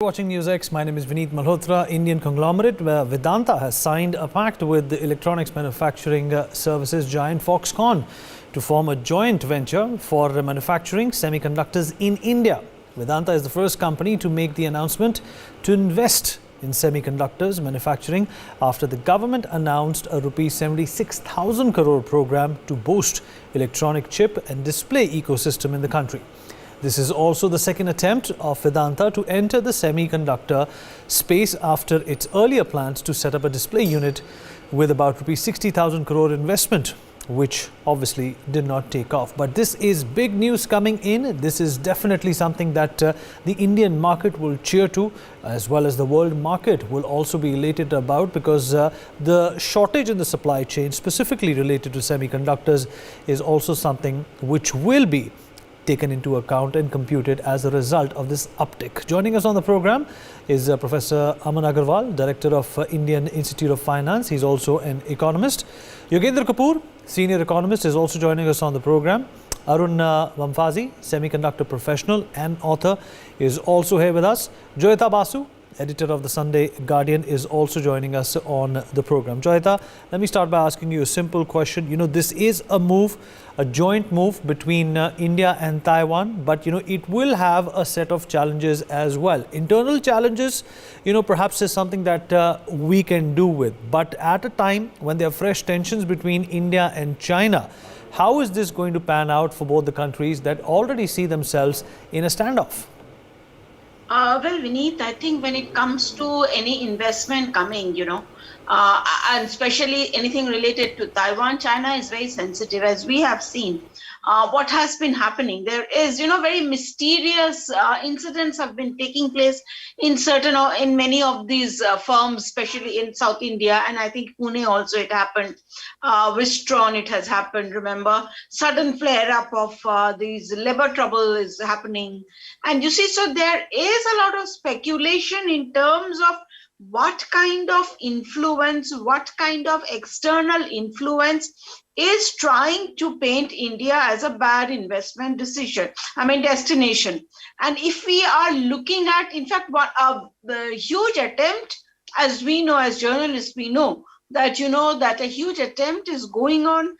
Watching NewsX, my name is Vineet Malhotra. Indian conglomerate Vedanta has signed a pact with the electronics manufacturing services giant Foxconn to form a joint venture for manufacturing semiconductors in India. Vedanta is the first company to make the announcement to invest in semiconductors manufacturing after the government announced a rupees 76,000 crore program to boost electronic chip and display ecosystem in the country. This is also the second attempt of Vedanta to enter the semiconductor space after its earlier plans to set up a display unit with about rupees 60,000 crore investment, which obviously did not take off. But this is big news coming in. This is definitely something that the Indian market will cheer to, as well as the world market will also be elated about, because the shortage in the supply chain, specifically related to semiconductors, is also something which will be taken into account and computed as a result of this uptick. Joining us on the program is Professor Aman Agarwal, Director of Indian Institute of Finance. He's also an economist. Yogendra Kapoor, Senior Economist, is also joining us on the program. Arun Vamfazi, Semiconductor Professional and author, is also here with us. Joyita Basu, Editor of the Sunday Guardian, is also joining us on the program. Joyita, let me start by asking you a simple question. This is a move, a joint move between India and Taiwan, but it will have a set of challenges as well. Internal challenges, perhaps is something that we can do with. But at a time when there are fresh tensions between India and China, how is this going to pan out for both the countries that already see themselves in a standoff? Well, Vineet, I think when it comes to any investment coming, and especially anything related to Taiwan, China is very sensitive, as we have seen. What has been happening? There is, very mysterious incidents have been taking place in many of these firms, especially in South India, and I think Pune also it happened. Wistron, it has happened. Remember, sudden flare-up of these labor trouble is happening, and you see, so there is a lot of speculation in terms of what kind of influence, what kind of external influence is trying to paint India as a bad investment destination. And if we are looking at, in fact, the huge attempt, as we know, as journalists, we know that, that a huge attempt is going on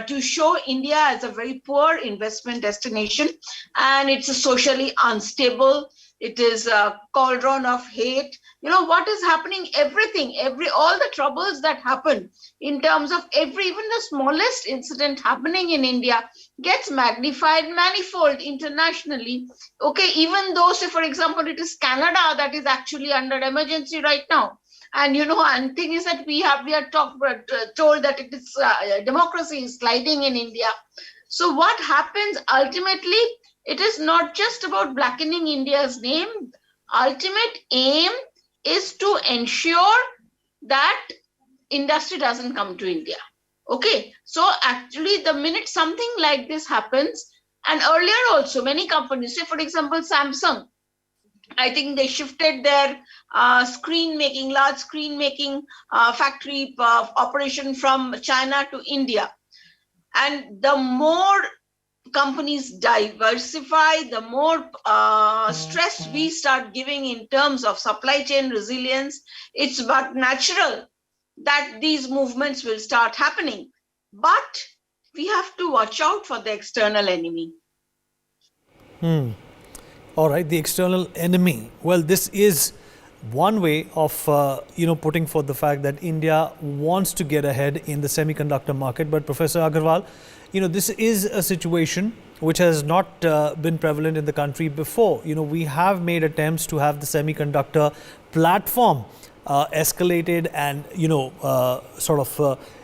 to show India as a very poor investment destination, and it's a socially unstable. It is a cauldron of hate. What is happening, all the troubles that happen in terms of even the smallest incident happening in India gets magnified manifold internationally. Okay, even though, say, for example, it is Canada that is actually under emergency right now. And, and thing is that we are told that it is democracy is sliding in India. So what happens ultimately? It is not just about blackening India's name. Ultimate aim is to ensure that industry doesn't come to India. Okay, so actually the minute something like this happens, and earlier also many companies, say for example Samsung, I think they shifted their large screen making factory operation from China to India. And the more companies diversify, the more stress we start giving in terms of supply chain resilience. It's but natural that these movements will start happening. But we have to watch out for the external enemy. All right, the external enemy. Well, this is one way of, putting forth the fact that India wants to get ahead in the semiconductor market. But Professor Agarwal, this is a situation which has not been prevalent in the country before. We have made attempts to have the semiconductor platform escalated and,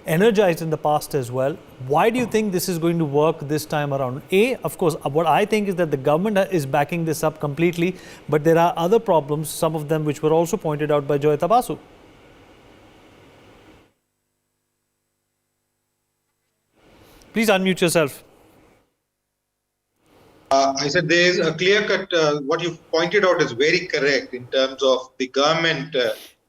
energized in the past as well. Why do you think this is going to work this time around? Of course, what I think is that the government is backing this up completely, but there are other problems, some of them which were also pointed out by Joyita Basu. Please unmute yourself. I said there is a clear-cut, what you pointed out is very correct in terms of the government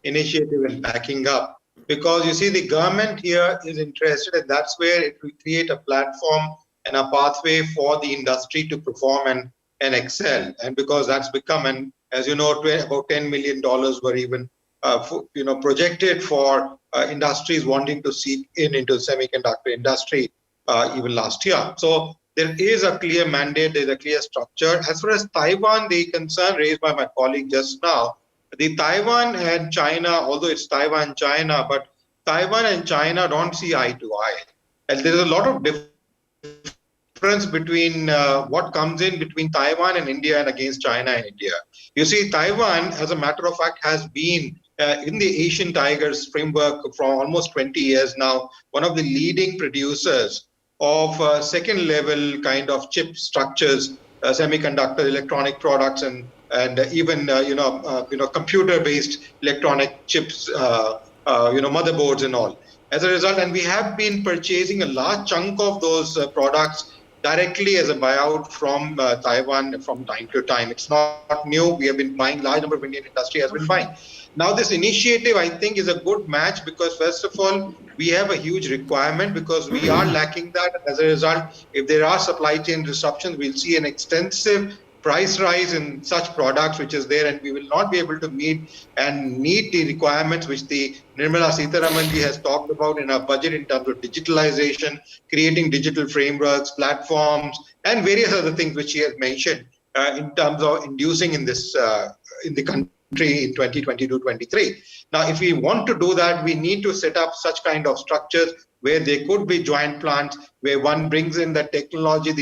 initiative and backing up. Because you see, the government here is interested, and that's where it will create a platform and a pathway for the industry to perform and excel. And because that's become an As you know, about $10 million were even projected for industries wanting to seek into the semiconductor industry even last year. So there is a clear mandate, there is a clear structure. As far as Taiwan, the concern raised by my colleague just now, the Taiwan and China, although it's Taiwan, China, but Taiwan and China don't see eye to eye. And there is a lot of difference between what comes in between Taiwan and India and against China and India. You see, Taiwan, as a matter of fact, has been in the Asian Tigers framework for almost 20 years now, one of the leading producers of second level kind of chip structures, semiconductor electronic products, and even computer based electronic chips, motherboards and all. As a result, and we have been purchasing a large chunk of those products directly as a buyout from Taiwan from time to time. It's not new. We have been buying, large number of Indian industry has been buying. Now this initiative, I think, is a good match because first of all, we have a huge requirement because we are lacking that. As a result, if there are supply chain disruptions, we'll see an extensive price rise in such products which is there, and we will not be able to meet the requirements which the Nirmala Sitharaman ji has talked about in our budget in terms of digitalization, creating digital frameworks, platforms, and various other things which she has mentioned in terms of inducing in this in the country in 2022-23. Now, if we want to do that, we need to set up such kind of structures where there could be joint plants, where one brings in the technology,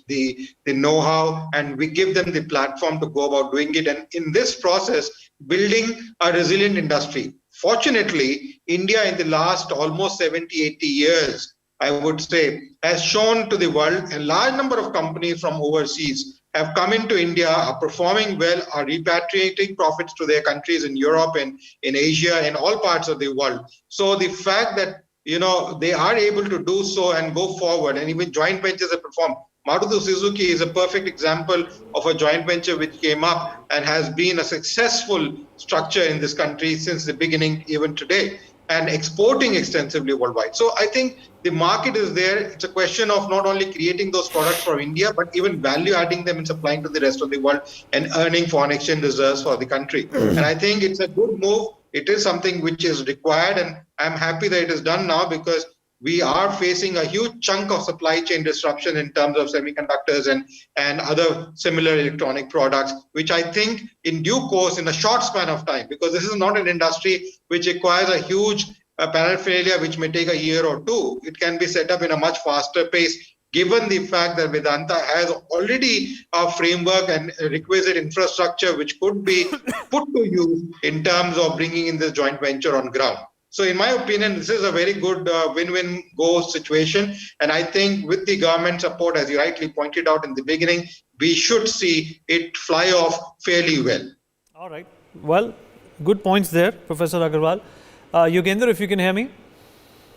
the know-how, and we give them the platform to go about doing it. And in this process, building a resilient industry. Fortunately, India in the last almost 70, 80 years, I would say, has shown to the world a large number of companies from overseas have come into India, are performing well, are repatriating profits to their countries in Europe and in Asia and all parts of the world. So the fact that they are able to do so and go forward, and even joint ventures have performed. Maruti Suzuki is a perfect example of a joint venture which came up and has been a successful structure in this country since the beginning, even today, and exporting extensively worldwide. So I think the market is there. It's a question of not only creating those products for India, but even value adding them and supplying to the rest of the world and earning foreign exchange reserves for the country. And I think it's a good move. It is something which is required, and I'm happy that it is done now because we are facing a huge chunk of supply chain disruption in terms of semiconductors and other similar electronic products, which I think in due course, in a short span of time, because this is not an industry which requires a huge paraphernalia which may take a year or two. It can be set up in a much faster pace, given the fact that Vedanta has already a framework and requisite infrastructure which could be put to use in terms of bringing in this joint venture on ground. So in my opinion, this is a very good win-win go situation. And I think with the government support, as you rightly pointed out in the beginning, we should see it fly off fairly well. All right. Well, good points there, Professor Agarwal. Yogendra, if you can hear me.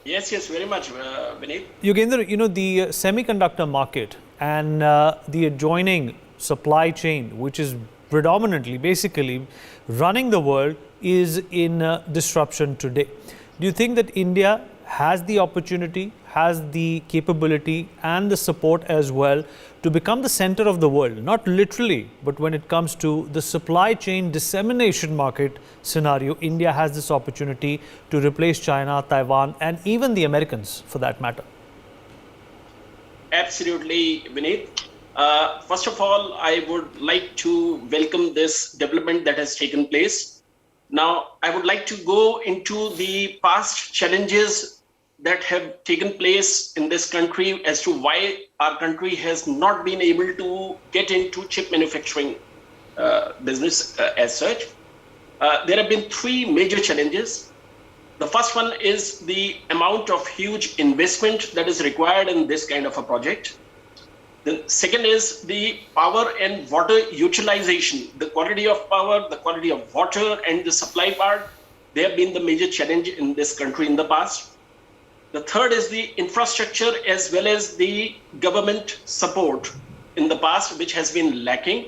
Yes, very much, Vineet. Yogendra, the semiconductor market and the adjoining supply chain, which is predominantly, basically, running the world, is in disruption today. Do you think that India has the opportunity, has the capability and the support as well to become the center of the world? Not literally, but when it comes to the supply chain dissemination market scenario, India has this opportunity to replace China, Taiwan, and even the Americans for that matter. Absolutely, Vineet. First of all, I would like to welcome this development that has taken place. Now, I would like to go into the past challenges that have taken place in this country as to why our country has not been able to get into chip manufacturing business as such. There have been three major challenges. The first one is the amount of huge investment that is required in this kind of a project. The second is the power and water utilization, the quality of power, the quality of water, and the supply part. They have been the major challenge in this country in the past. The third is the infrastructure as well as the government support in the past, which has been lacking.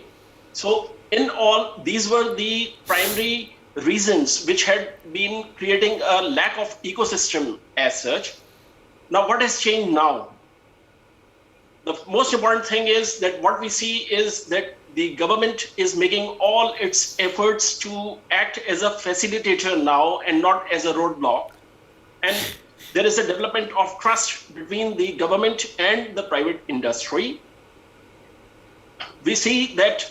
So in all, these were the primary reasons which had been creating a lack of ecosystem as such. Now, what has changed now? The most important thing is that what we see is that the government is making all its efforts to act as a facilitator now and not as a roadblock. And there is a development of trust between the government and the private industry. We see that,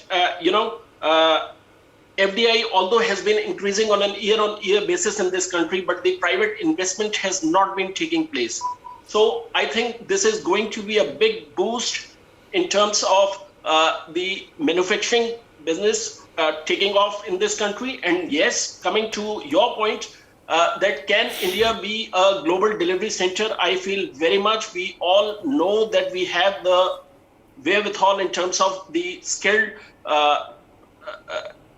FDI, although has been increasing on an year-on-year basis in this country, but the private investment has not been taking place. So I think this is going to be a big boost in terms of the manufacturing business taking off in this country. And yes, coming to your point, that can India be a global delivery center? I feel very much. We all know that we have the wherewithal in terms of the skilled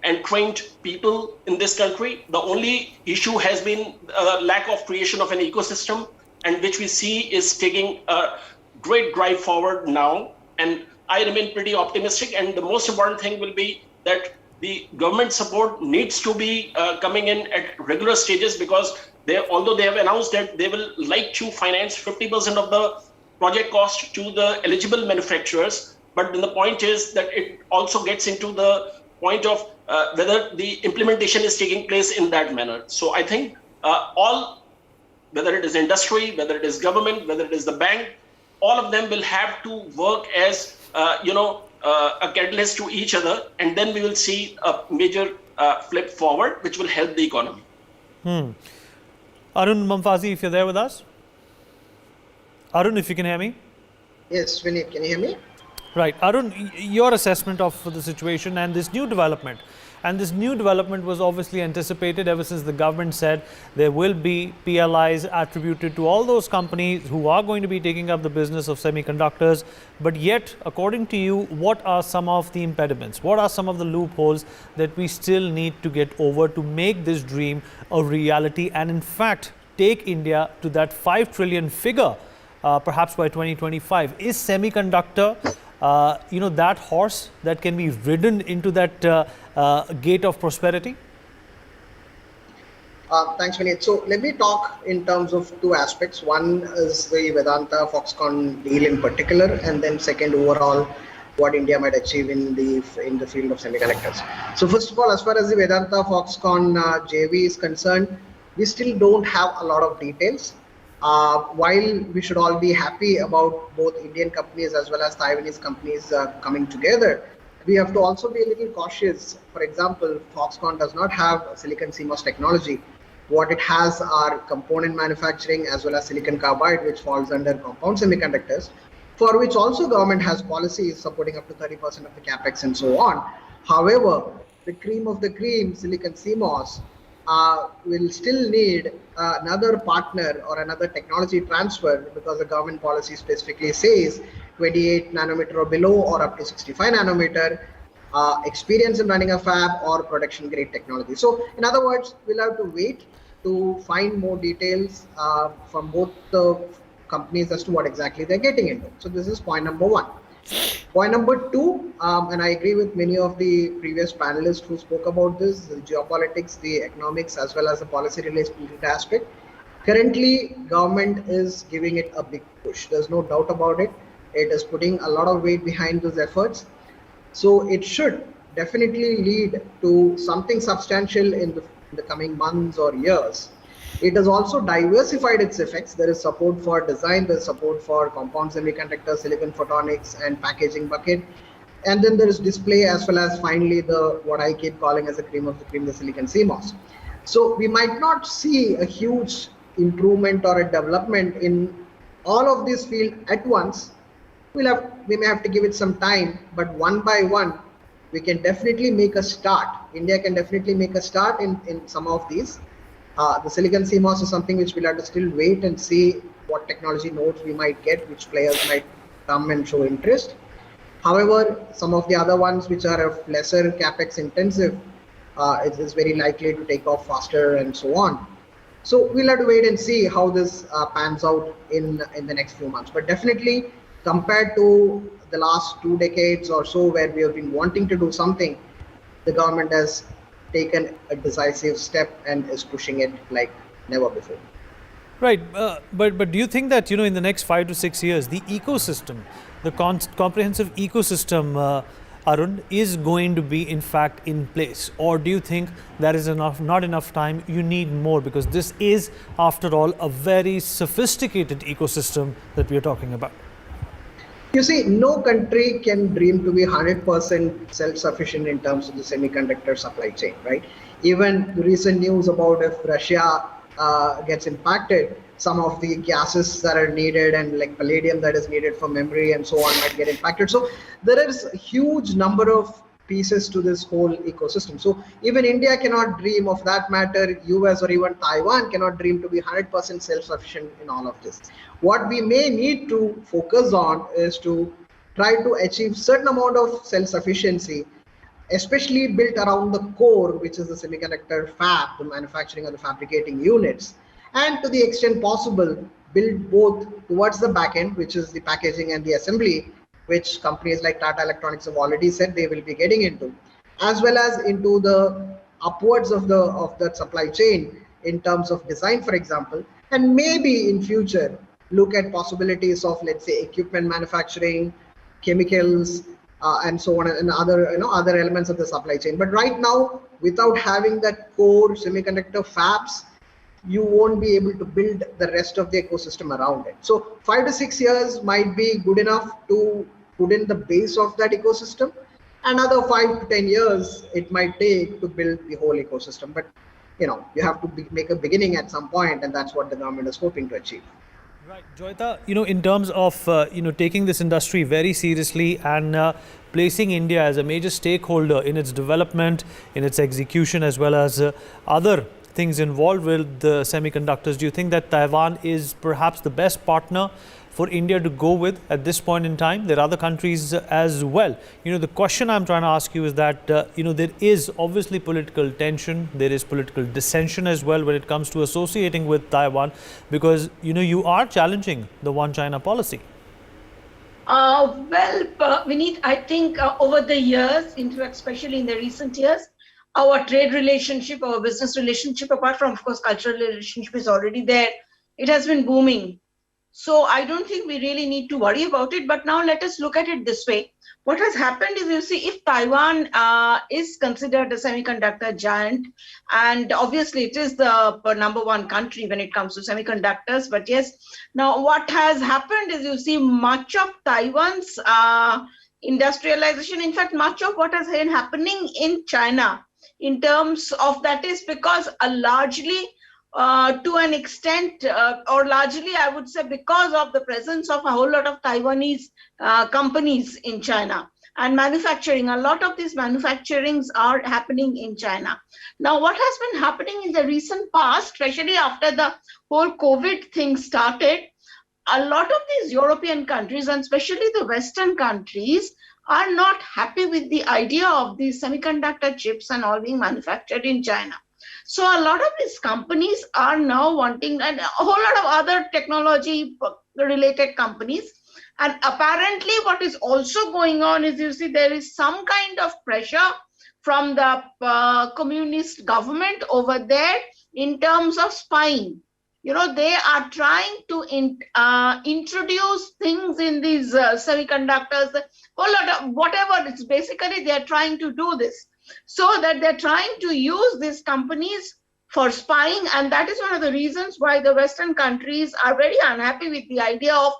and trained people in this country. The only issue has been lack of creation of an ecosystem, and which we see is taking a great drive forward now. And I remain pretty optimistic. And the most important thing will be that the government support needs to be coming in at regular stages, because although they have announced that they will like to finance 50% of the project cost to the eligible manufacturers, but then the point is that it also gets into the point of whether the implementation is taking place in that manner. So I think whether it is industry, whether it is government, whether it is the bank, all of them will have to work as a catalyst to each other, and then we will see a major flip forward, which will help the economy. Arun Mamfazi, if you're there with us. Arun, if you can hear me. Yes, Vineet, can you hear me? Right. Arun, your assessment of the situation and this new development. And this new development was obviously anticipated ever since the government said there will be PLIs attributed to all those companies who are going to be taking up the business of semiconductors. But yet, according to you, what are some of the impediments? What are some of the loopholes that we still need to get over to make this dream a reality and, in fact, take India to that 5 trillion figure, perhaps by 2025? Is semiconductor that horse that can be ridden into that gate of prosperity? Thanks, Vineet. So let me talk in terms of two aspects. One is the Vedanta Foxconn deal in particular, and then second, overall, what India might achieve in the field of semiconductors. So first of all, as far as the Vedanta Foxconn JV is concerned, we still don't have a lot of details. While we should all be happy about both Indian companies as well as Taiwanese companies coming together, we have to also be a little cautious. For example, Foxconn does not have silicon CMOS technology. What it has are component manufacturing as well as silicon carbide, which falls under compound semiconductors, for which also government has policies supporting up to 30% of the capex and so on. However, the cream of the cream, silicon CMOS, will still need another partner or another technology transfer, because the government policy specifically says 28 nanometer or below or up to 65 nanometer, experience in running a fab or production grade technology. So in other words, we'll have to wait to find more details from both the companies as to what exactly they're getting into. So this is point number one. Point number two, and I agree with many of the previous panelists who spoke about this, the geopolitics, the economics, as well as the policy related aspect. Currently, government is giving it a big push. There's no doubt about it. It is putting a lot of weight behind those efforts. So it should definitely lead to something substantial in the coming months or years. It has also diversified its effects. There is support for design, there is support for compound semiconductor, silicon photonics, and packaging bucket. And then there is display, as well as finally what I keep calling as the cream of the cream, the silicon CMOS. So we might not see a huge improvement or a development in all of this field at once. We may have to give it some time, but one by one, we can definitely make a start. India can definitely make a start in some of these. The silicon CMOS is something which we'll have to still wait and see what technology nodes we might get, which players might come and show interest. However, some of the other ones which are of lesser capex intensive, it is very likely to take off faster and so on. So we'll have to wait and see how this pans out in the next few months. But definitely, compared to the last 2 decades or so, where we have been wanting to do something, the government has taken a decisive step and is pushing it like never before. Right, but do you think that in the next 5 to 6 years, the ecosystem, the comprehensive ecosystem Arun, is going to be in fact in place? Or do you think there is not enough time, you need more? Because this is, after all, a very sophisticated ecosystem that we are talking about. You see, no country can dream to be 100% self-sufficient in terms of the semiconductor supply chain, right? Even the recent news about if Russia gets impacted, some of the gases that are needed and like palladium that is needed for memory and so on might get impacted. So there is a huge number of pieces to this whole ecosystem. So even India cannot dream, of that matter, US or even Taiwan cannot dream to be 100% self-sufficient in all of this. What we may need to focus on is to try to achieve certain amount of self-sufficiency, especially built around the core, which is the semiconductor fab, the manufacturing of the fabricating units, and to the extent possible, build both towards the back end, which is the packaging and the assembly, which companies like Tata Electronics have already said they will be getting into, as well as into the upwards of that supply chain in terms of design, for example, and maybe in future look at possibilities of, let's say, equipment manufacturing, chemicals, and so on, and other elements of the supply chain. But right now, without having that core semiconductor fabs, you won't be able to build the rest of the ecosystem around it. So 5 to 6 years might be good enough to put in the base of that ecosystem. Another 5 to 10 years it might take to build the whole ecosystem. But you have to make a beginning at some point, and that's what the government is hoping to achieve. Right, Joyita, in terms of, taking this industry very seriously and placing India as a major stakeholder in its development, in its execution, as well as other things involved with the semiconductors, do you think that Taiwan is perhaps the best partner for India to go with at this point in time? There are other countries as well. The question I'm trying to ask you is that, there is obviously political tension, there is political dissension as well when it comes to associating with Taiwan, because, you are challenging the One China policy. Vineet, I think over the years, especially in the recent years, our trade relationship, our business relationship, apart from, of course, cultural relationship is already there. It has been booming. So I don't think we really need to worry about it. But now let us look at it this way. What has happened is, you see, if Taiwan is considered a semiconductor giant, and obviously it is the number one country when it comes to semiconductors, but yes, now what has happened is, you see, much of Taiwan's industrialization, in fact, much of what has been happening in China, in terms of that, is because largely to an extent, or largely I would say, because of the presence of a whole lot of Taiwanese companies in China and manufacturing. A lot of these manufacturings are happening in China. Now, what has been happening in the recent past, especially after the whole COVID thing started, a lot of these European countries, and especially the Western countries, are not happy with the idea of these semiconductor chips and all being manufactured in China. So a lot of these companies are now wanting, and a whole lot of other technology related companies. And apparently what is also going on is, you see, there is some kind of pressure from the communist government over there in terms of spying. They are trying to introduce things in these semiconductors, a whole lot of whatever. It's basically they're trying to do this, so that they're trying to use these companies for spying. And that is one of the reasons why the Western countries are very unhappy with the idea of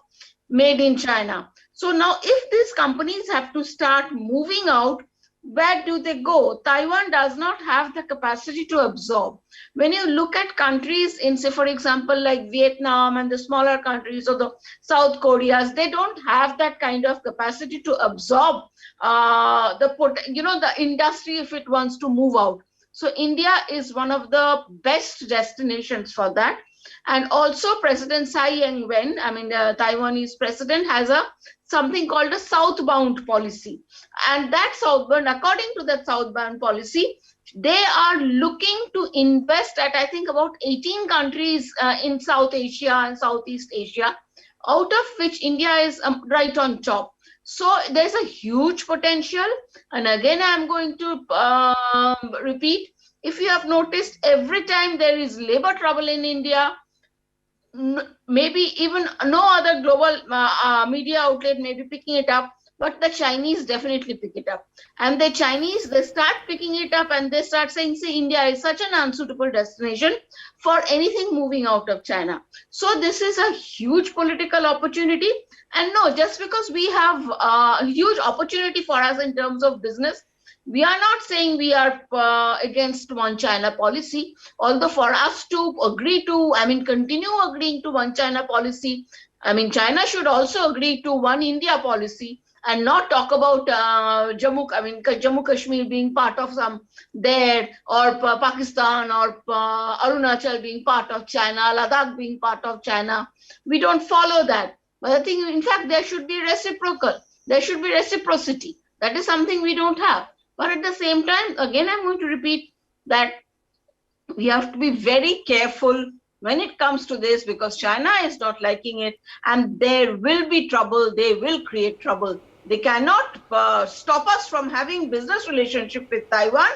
made in China. So now if these companies have to start moving out, where do they go? Taiwan does not have the capacity to absorb. When you look at countries in, say, for example, like Vietnam and the smaller countries, or the South Koreas, they don't have that kind of capacity to absorb the industry if it wants to move out. So India is one of the best destinations for that. And also President Tsai Ing-wen, the Taiwanese president, has something called a southbound policy. And that southbound, according to that southbound policy, they are looking to invest at, I think, about 18 countries in South Asia and Southeast Asia, out of which India is right on top. So there's a huge potential. And again, I'm going to repeat, if you have noticed, every time there is labor trouble in India, maybe even no other global media outlet may be picking it up, but the Chinese definitely pick it up. And the Chinese, they start picking it up and they start saying, see, India is such an unsuitable destination for anything moving out of China. So this is a huge political opportunity. And no, just because we have a huge opportunity for us in terms of business, we are not saying we are against one China policy, although for us to continue agreeing to one China policy, China should also agree to one India policy and not talk about Jammu Kashmir being part of some there, or Pakistan or Arunachal being part of China, Ladakh being part of China. We don't follow that. But I think, in fact, there should be reciprocal. There should be reciprocity. That is something we don't have. But at the same time, again, I'm going to repeat that we have to be very careful when it comes to this, because China is not liking it and there will be trouble. They will create trouble. They cannot stop us from having business relationship with Taiwan,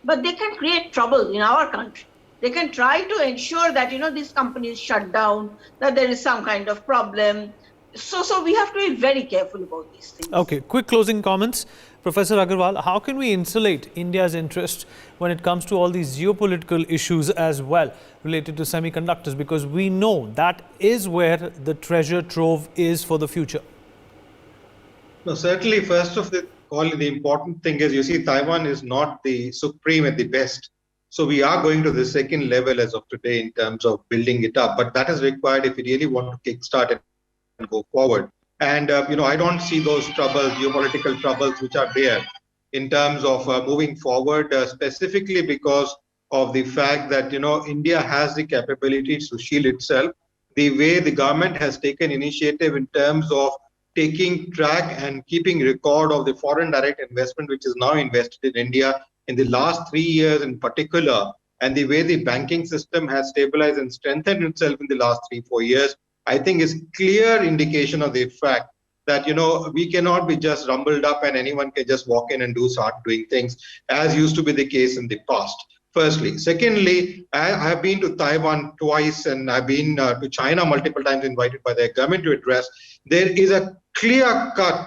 but they can create trouble in our country. They can try to ensure that, these companies shut down, that there is some kind of problem. So we have to be very careful about these things. Okay, quick closing comments. Professor Agarwal, how can we insulate India's interest when it comes to all these geopolitical issues as well related to semiconductors? Because we know that is where the treasure trove is for the future. No, certainly, first of all, the important thing is, you see, Taiwan is not the supreme at the best. So we are going to the second level as of today in terms of building it up. But that is required if we really want to kickstart it and go forward. And, I don't see those troubles, geopolitical troubles, which are there in terms of moving forward, specifically because of the fact that, India has the capabilities to shield itself. The way the government has taken initiative in terms of taking track and keeping record of the foreign direct investment, which is now invested in India in the last 3 years in particular, and the way the banking system has stabilized and strengthened itself in the last 3-4 years, I think is clear indication of the fact that, we cannot be just rumbled up and anyone can just walk in and start doing things as used to be the case in the past. Firstly. Secondly, I have been to Taiwan twice and I've been to China multiple times, invited by their government to address. There is a clear-cut,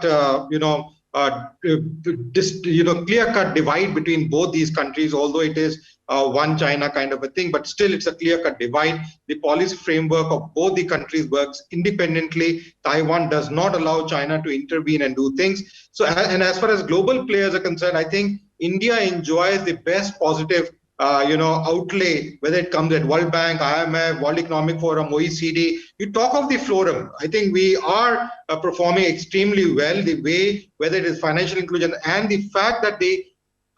clear-cut divide between both these countries, although it is one China kind of a thing, but still it's a clear-cut divide. The policy framework of both the countries works independently. Taiwan does not allow China to intervene and do things. So, and as far as global players are concerned, I think India enjoys the best positive outlay, whether it comes at World Bank, IMF, World Economic Forum, OECD. You talk of the forum, I think we are performing extremely well, the way, whether it is financial inclusion, and the fact that the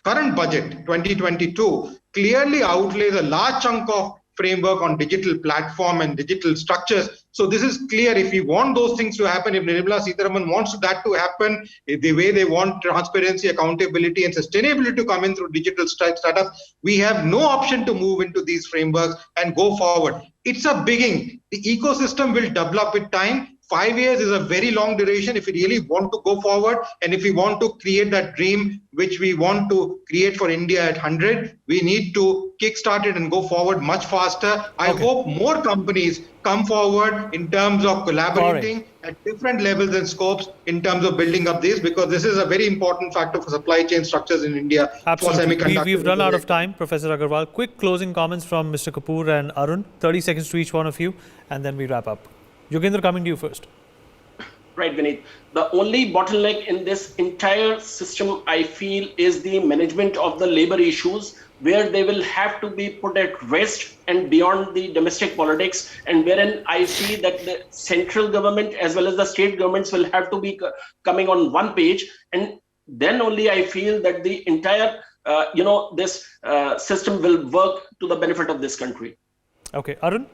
current budget 2022 clearly outlays a large chunk of framework on digital platform and digital structures. So this is clear. If we want those things to happen, if Nirmala Sitharaman wants that to happen, the way they want transparency, accountability, and sustainability to come in through digital startups, we have no option to move into these frameworks and go forward. It's a beginning. The ecosystem will develop with time. 5 years is a very long duration if we really want to go forward, and if we want to create that dream which we want to create for India at 100, we need to kickstart it and go forward much faster. I hope more companies come forward in terms of collaborating at different levels and scopes in terms of building up this, because this is a very important factor for supply chain structures in India. Absolutely. For semiconductors. We've run out of time, Professor Agarwal. Quick closing comments from Mr. Kapoor and Arun. 30 seconds to each one of you, and then we wrap up. Yogendra, coming to you first. Right, Vineet. The only bottleneck in this entire system, I feel, is the management of the labor issues, where they will have to be put at rest and beyond the domestic politics, and wherein I see that the central government as well as the state governments will have to be coming on one page, and then only I feel that the entire, this system will work to the benefit of this country. Okay, Arun?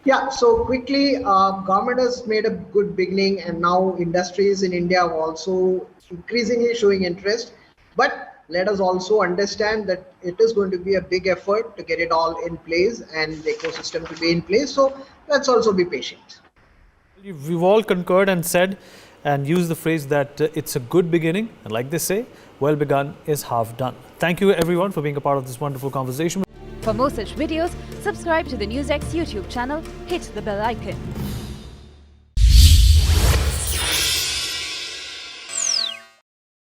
Yeah, so quickly, government has made a good beginning, and now industries in India are also increasingly showing interest. But let us also understand that it is going to be a big effort to get it all in place and the ecosystem to be in place. So let's also be patient. We've all concurred and said and used the phrase that it's a good beginning. And like they say, well begun is half done. Thank you everyone for being a part of this wonderful conversation. For more such videos, subscribe to the NewsX YouTube channel, hit the bell icon.